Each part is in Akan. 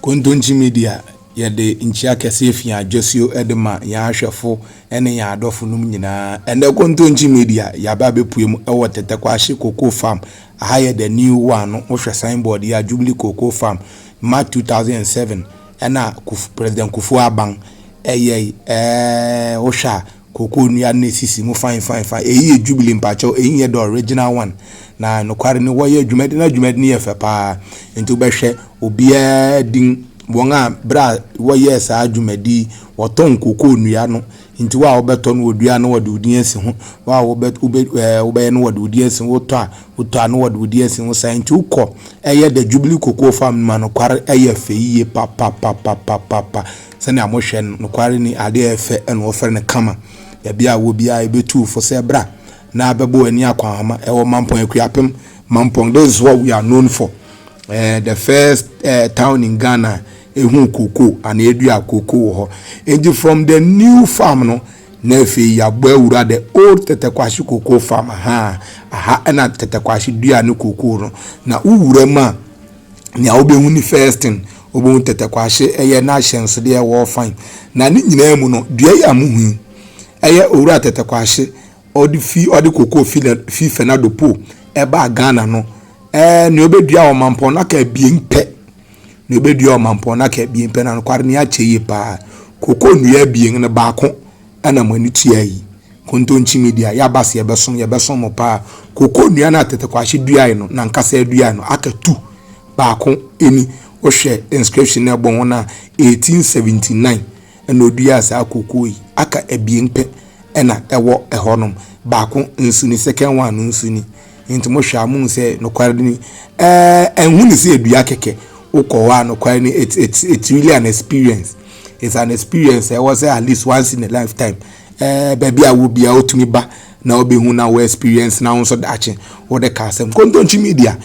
Kontonchi media ya de nchia kese fia Josio Edema ya ahwefo ene ya adofo num nyina ene Kontonchi media ya ba bepuem ewo Tetteh Quarshie cocoa farm aha the new one wo hwe signboard ya Jubilee cocoa farm March 2007 ena President Kufu Aban wo hwa cocoa nua na sisi mu fine eyi Jubilee mpacho eyi the original one na no kware ni wo ye adwumadi ni yefe pa enti obehwe obia din wonga bra wo ye sa adwumadi woton cocoa nua no enti wa obeton odua no wode odin asi ho wa obeye no wode odin asi woto no wode odin asi ho sa enti ukọ eye the Jubilee cocoa farm ma no kware eye fe yiye pa sani amohwe no kware ni ade efe eno ofere ne kama ya bia wo bia ebetu fo se bra na abebo ani akwahama ewo Mampong Akuapem Mampong. This is what we are known for. The first town in Ghana ehun cocoa and edua cocoa ho. And from the new farm no na fe ya gbawura the old Tetteh Quarshie cocoa farm aha na Tetteh Quarshie dua no cocoa no na uwura ma nya obehu ni first thing obehu Tetteh Quarshie eye na hyenso de wo fine na ni nyina mu no dua ya muhu eye owura Tetteh Quarshie odi cocoa fi fenado po eba Ghana no ni obedua o Mampong na ka biempe ni obedua o Mampong na ka biempe na kware ni acheye pa cocoa nua bien ne baako ana mani tuayi Kontonchi media ya base ye besom mo pa cocoa nua na Tetteh Quarshie dua no na nkasa dua no aka tu baako eni o hwe inscription na bon na 1879 na odua sa cocoa yi aka ebiempe ena ewo ehonom baako nsuni second one nsuni enti mo hwa amun se no kware ni enhuni se edua keke ukowa no kware ni it's really an experience. It's an experience. I was at least once in a lifetime. Baby I will be out to me ba na obehu na we experience na so dache wo de kasem Kontonchi media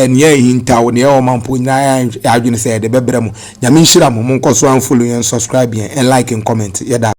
nye hinta wo ne o Mampong na adwene se de bebrem nyame nhira mo nkoso an follow and subscribe and like and comment.